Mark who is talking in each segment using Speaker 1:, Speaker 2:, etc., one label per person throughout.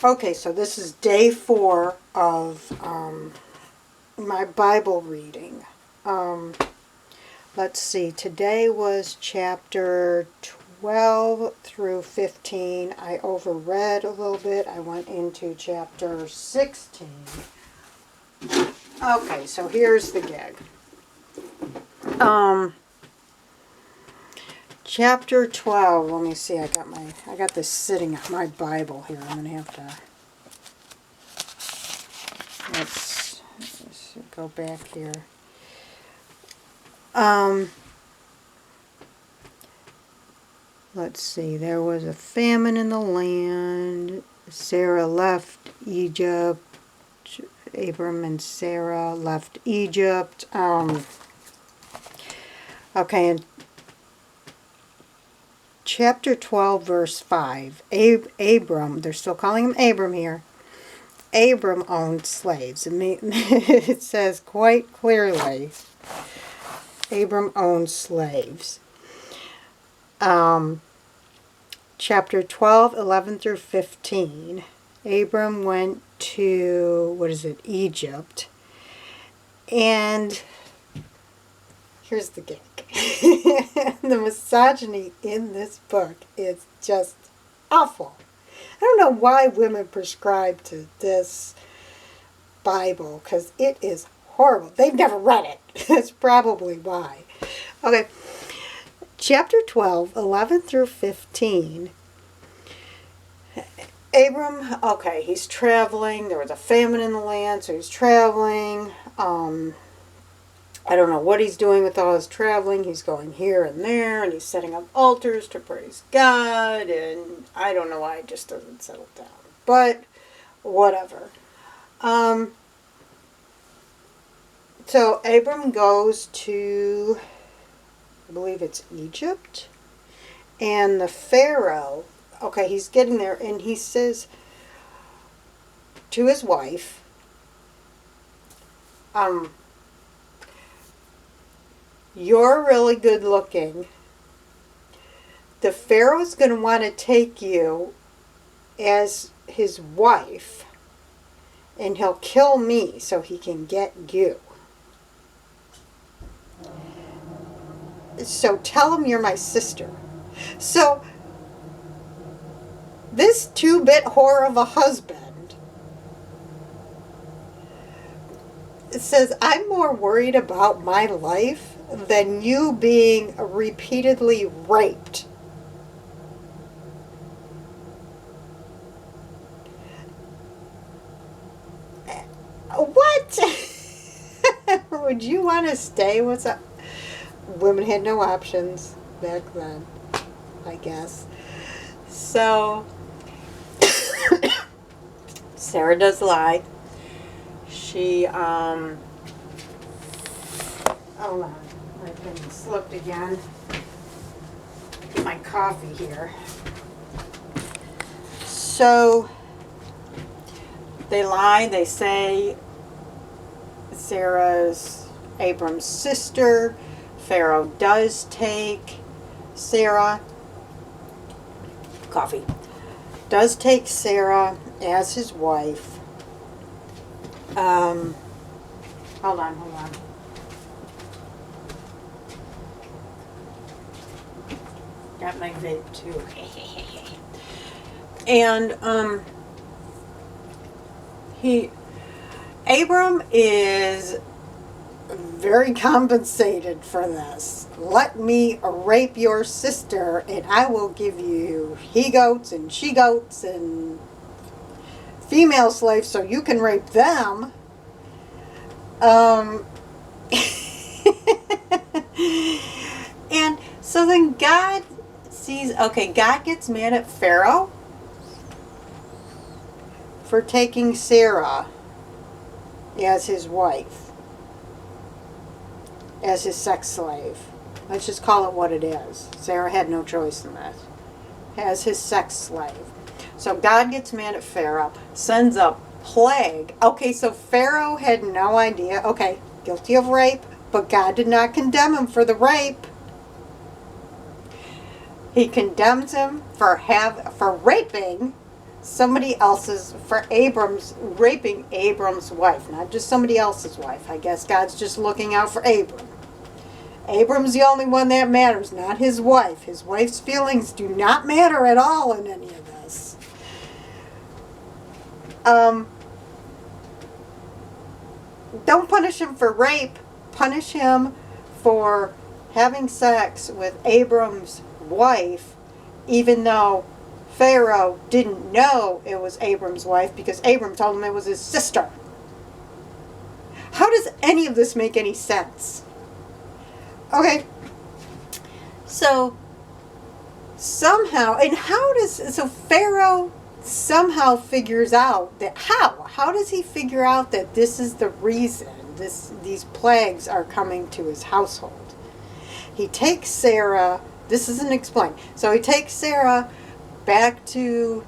Speaker 1: Okay, so this is day 4 of my Bible reading. Let's see, today was chapter 12 through 15. I overread a little bit. I went into chapter 16. Okay, so here's the gig. Chapter 12, let me see, I got this sitting on my Bible here. I'm going to have to, let's go back here. Let's see, there was a famine in the land. Sarah left Egypt. Abram and Sarah left Egypt. Okay, and Chapter 12, verse 5, Abram, they're still calling him Abram here, Abram owned slaves. It says quite clearly, Abram owned slaves. Chapter 12, 11 through 15, Abram went to, Egypt, and here's the gig. The misogyny in this book is just awful. I don't know why women prescribe to this Bible, because it is horrible. They've never read it. That's probably why. Okay, chapter 12, 11 through 15. Abram, okay, he's traveling. There was a famine in the land, so he's traveling. I don't know what he's doing with all his traveling. He's going here and there, and he's setting up altars to praise God, and I don't know why it just doesn't settle down. But, whatever. So, Abram goes to, I believe it's Egypt, and the Pharaoh, okay, he's getting there, and he says to his wife, you're really good looking. The Pharaoh's going to want to take you as his wife, and he'll kill me so he can get you. So tell him you're my sister. So this 2-bit whore of a husband, it says, I'm more worried about my life than you being repeatedly raped. What? Would you want to stay with some? Women had no options back then, I guess. So, Sarah does lie. She, hold on. I've been slipped again. Get my coffee here. So, they lie. They say Sarah's Abram's sister. Pharaoh does take Sarah. Coffee. Does take Sarah as his wife. Hold on. Got my vape too. And Abram is very compensated for this. Let me rape your sister and I will give you he-goats and she-goats and female slaves so you can rape them. And so then God sees, okay, God gets mad at Pharaoh for taking Sarah as his wife, as his sex slave. Let's just call it what it is. Sarah had no choice in that. As his sex slave. So God gets mad at Pharaoh, sends a plague. Okay, so Pharaoh had no idea. Okay, guilty of rape, but God did not condemn him for the rape. He condemns him for raping somebody else's, for Abram's, raping Abram's wife, not just somebody else's wife. I guess God's just looking out for Abram. Abram's the only one that matters, not his wife. His wife's feelings do not matter at all in any of this. Don't punish him for rape. Punish him for having sex with Abram's wife, even though Pharaoh didn't know it was Abram's wife because Abram told him it was his sister. How does any of this make any sense? Okay, so somehow, and so Pharaoh somehow figures out that, how does he figure out that this is the reason these plagues are coming to his household? He takes Sarah, this isn't explained, so he takes Sarah back to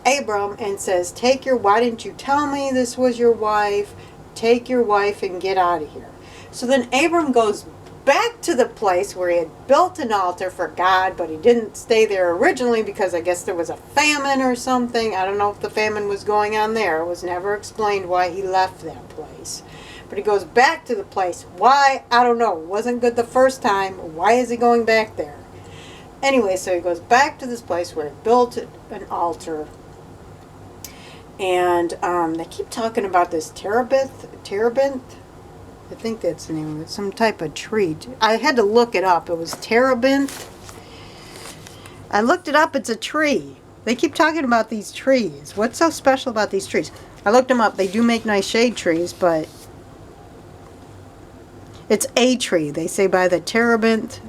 Speaker 1: Abram and says, why didn't you tell me this was your wife? Take your wife and get out of here. So then Abram goes back to the place where he had built an altar for God, but he didn't stay there originally because I guess there was a famine or something. I don't know if the famine was going on there. It was never explained why he left that place. But he goes back to the place. Why? I don't know. It wasn't good the first time. Why is he going back there? Anyway, so he goes back to this place where he built an altar. And they keep talking about this terebinth. I think that's the name of it. Some type of tree. I had to look it up. It was terebinth. I looked it up. It's a tree. They keep talking about these trees. What's so special about these trees? I looked them up. They do make nice shade trees, but it's a tree. They say by the terebinth,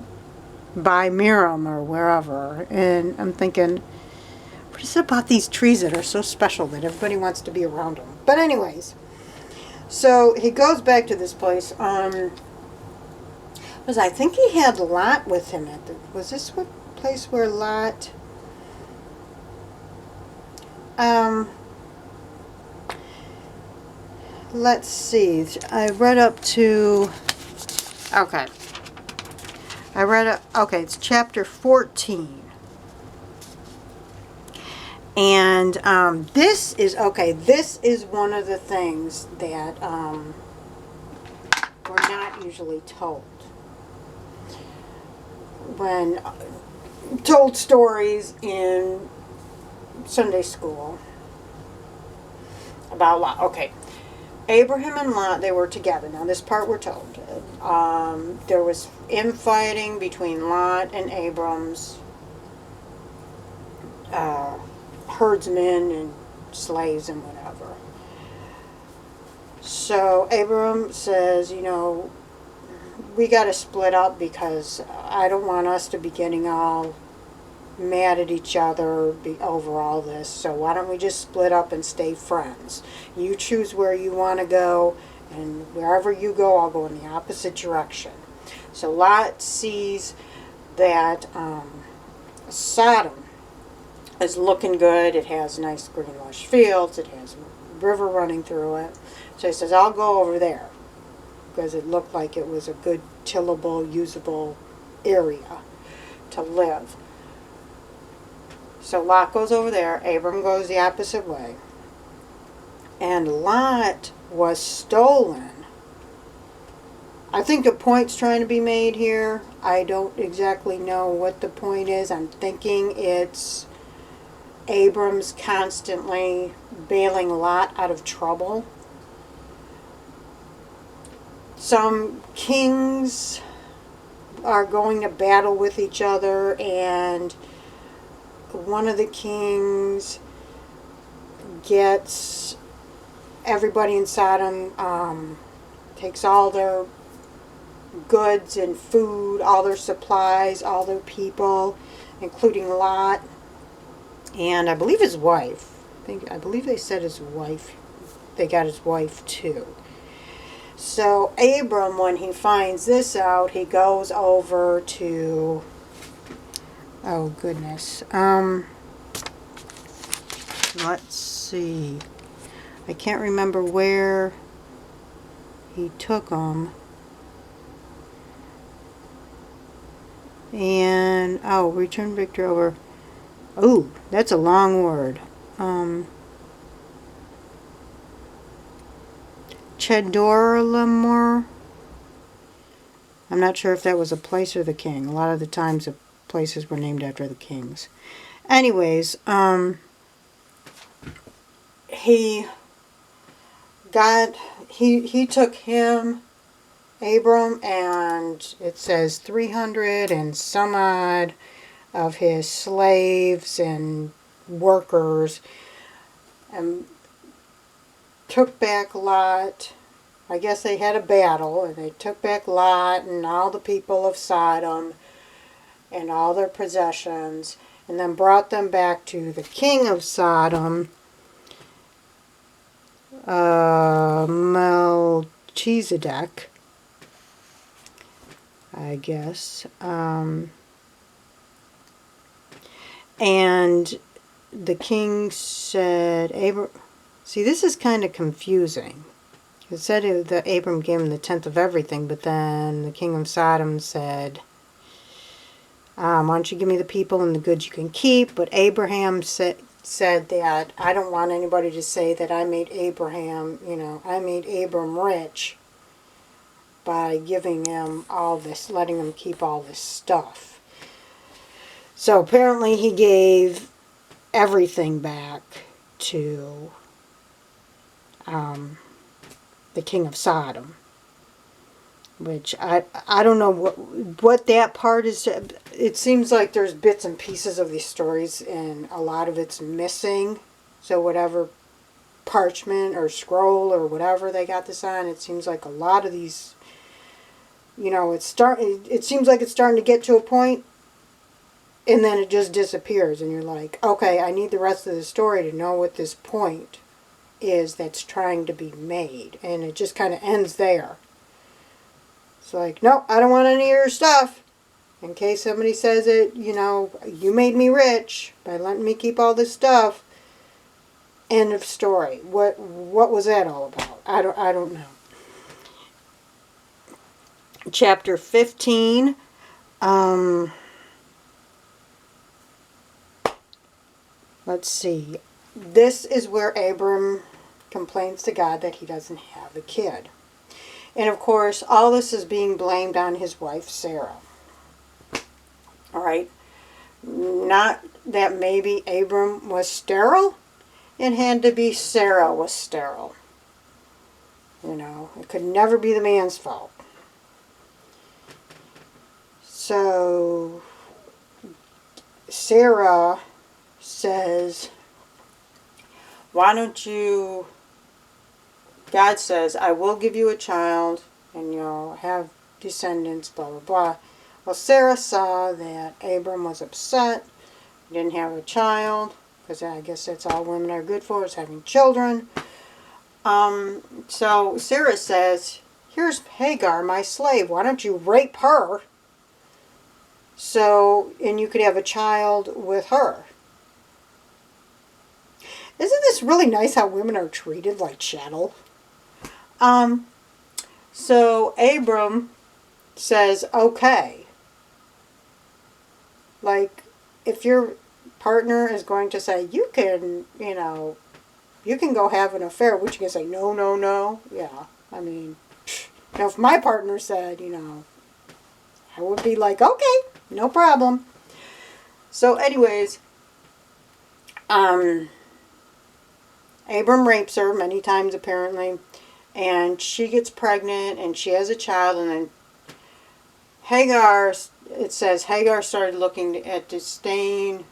Speaker 1: by Miram or wherever. And I'm thinking, what is it about these trees that are so special that everybody wants to be around them? But anyways, so he goes back to this place. I think he had Lot with him was this what place where Lot? Let's see. I read up to. Okay. Okay, it's chapter 14. And this is one of the things that we're not usually told. When told stories in Sunday school about Lot. Okay, Abraham and Lot, they were together. Now this part we're told. There was infighting between Lot and Abram's herdsmen and slaves and whatever. So Abram says, we got to split up because I don't want us to be getting all mad at each other over all this. So why don't we just split up and stay friends? You choose where you want to go, and wherever you go, I'll go in the opposite direction. So Lot sees that Sodom is looking good. It has nice green lush fields. It has a river running through it. So he says, I'll go over there, because it looked like it was a good tillable, usable area to live. So Lot goes over there. Abram goes the opposite way. And Lot was stolen. I think the point's trying to be made here. I don't exactly know what the point is. I'm thinking it's Abram's constantly bailing Lot out of trouble. Some kings are going to battle with each other, and one of the kings gets everybody in Sodom, takes all their goods and food, all their supplies, all their people, including Lot, and I believe his wife. I believe they said his wife. They got his wife too. So Abram, when he finds this out, he goes over to, oh goodness, let's see, I can't remember where he took them. And, return victor over, that's a long word. Chedorlaomer. I'm not sure if that was a place or the king. A lot of the times the places were named after the kings. Anyways, he took him, Abram, and it says 300 and some odd of his slaves and workers, and took back Lot. I guess they had a battle, and they took back Lot and all the people of Sodom and all their possessions, and then brought them back to the king of Sodom, Melchizedek, I guess. And the king said, see, this is kind of confusing. It said that Abram gave him the tenth of everything, but then the king of Sodom said, why don't you give me the people and the goods you can keep? But Abraham said that, I don't want anybody to say that I made I made Abram rich by giving him all this, letting him keep all this stuff. So apparently he gave everything back to the king of Sodom, which I don't know what that part is. It seems like there's bits and pieces of these stories and a lot of it's missing. So whatever parchment or scroll or whatever they got this on, it seems like a lot of these, it seems like it's starting to get to a point and then it just disappears and you're like, okay, I need the rest of the story to know what this point is that's trying to be made, and it just kind of ends there. It's like, nope, I don't want any of your stuff. In case somebody says it, you made me rich by letting me keep all this stuff. End of story. What was that all about? I don't know. Chapter 15. Let's see. This is where Abram complains to God that he doesn't have a kid. And of course, all this is being blamed on his wife, Sarah. All right? Not that maybe Abram was sterile. It had to be Sarah was sterile. It could never be the man's fault. So, Sarah says, why don't you, God says, I will give you a child and you'll have descendants, blah, blah, blah. Well, Sarah saw that Abram was upset, didn't have a child, because I guess that's all women are good for, is having children. So Sarah says, here's Hagar, my slave, why don't you rape her and you could have a child with her. Isn't this really nice how women are treated like chattel? So Abram says, okay. Like, if your partner is going to say, you can go have an affair, which you can say, no, no, no. Yeah, I mean, if my partner said, I would be like, okay, no problem. So anyways, Abram rapes her many times apparently, and she gets pregnant and she has a child, and then Hagar, it says Hagar started looking at disdain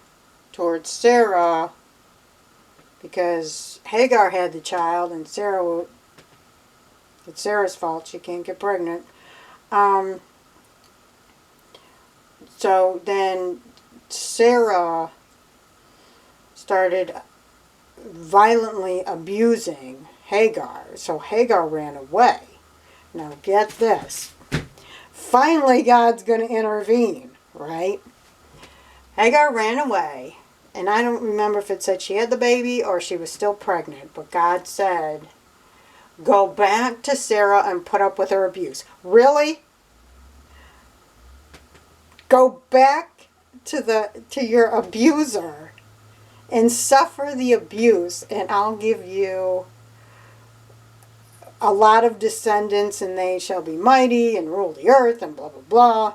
Speaker 1: towards Sarah because Hagar had the child and it's Sarah's fault she can't get pregnant. So then Sarah started violently abusing Hagar. So Hagar ran away. Now get this. Finally God's going to intervene, right? Hagar ran away. And I don't remember if it said she had the baby or she was still pregnant. But God said, go back to Sarah and put up with her abuse. Really? Go back to your abuser and suffer the abuse, and I'll give you a lot of descendants, and they shall be mighty and rule the earth, and blah, blah, blah.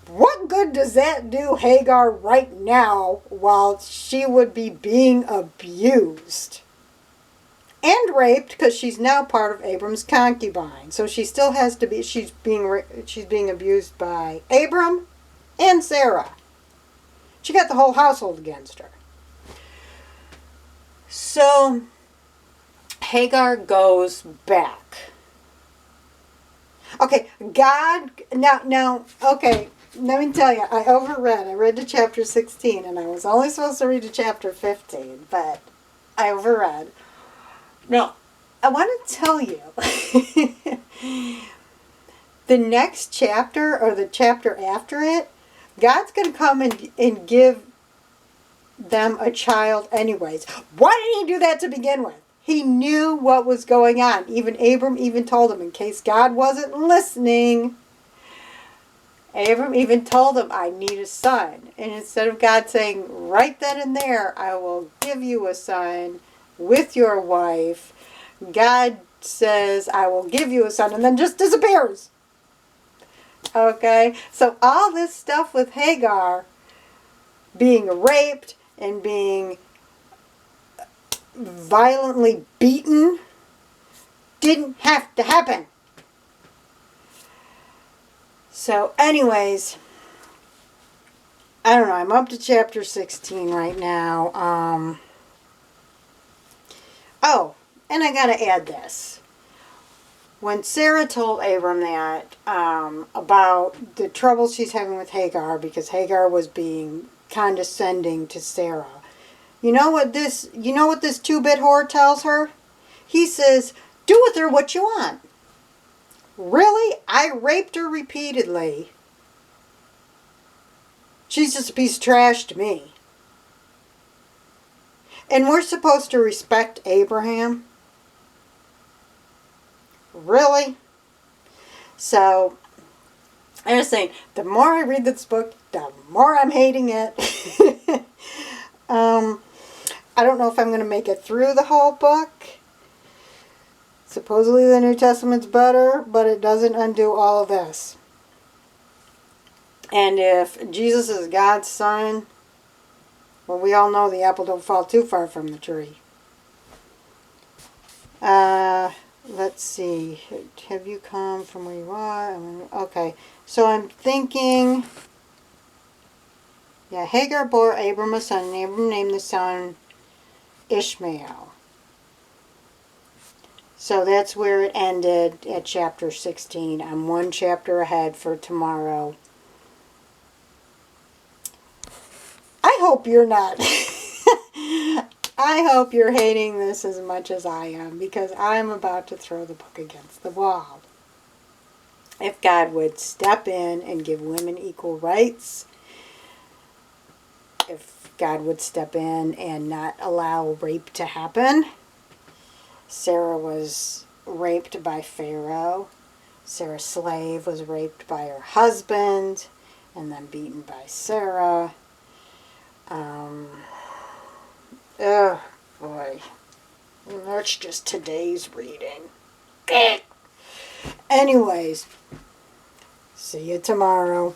Speaker 1: What good does that do Hagar right now while she would be being abused? And raped, because she's now part of Abram's concubine. So she still has to be, she's being abused by Abram and Sarah. She got the whole household against her. So Hagar goes back. Okay, God, now, okay, let me tell you, I read to chapter 16, and I was only supposed to read to chapter 15, but I overread. Now, I want to tell you, the next chapter, or the chapter after it, God's going to come and give them a child anyways. Why didn't he do that to begin with? He knew what was going on. Even Abram even told him, in case God wasn't listening, Abram even told him, I need a son. And instead of God saying, right then and there, I will give you a son with your wife, God says, I will give you a son, and then just disappears. Okay? So all this stuff with Hagar being raped and being violently beaten didn't have to happen. So anyways, I don't know, I'm up to chapter 16 right now. Oh, and I gotta add this. When Sarah told Abram that about the trouble she's having with Hagar because Hagar was being condescending to Sarah, you know what this 2-bit whore tells her? He says, do with her what you want. Really? I raped her repeatedly. She's just a piece of trash to me. And we're supposed to respect Abraham? Really? So, I'm just saying, the more I read this book, the more I'm hating it. I don't know if I'm going to make it through the whole book. Supposedly the New Testament's better, but it doesn't undo all of this. And if Jesus is God's son, well, we all know the apple don't fall too far from the tree. Let's see. Have you come from where you are? Okay. So I'm thinking, yeah, Hagar bore Abram a son, and Abram named the son Ishmael. So that's where it ended at chapter 16. I'm one chapter ahead for tomorrow. I hope you're not. I hope you're hating this as much as I am, because I'm about to throw the book against the wall. If God would step in and give women equal rights, if God would step in and not allow rape to happen. Sarah was raped by Pharaoh. Sarah's slave was raped by her husband and then beaten by Sarah. Oh boy. That's just today's reading. Anyways, see you tomorrow.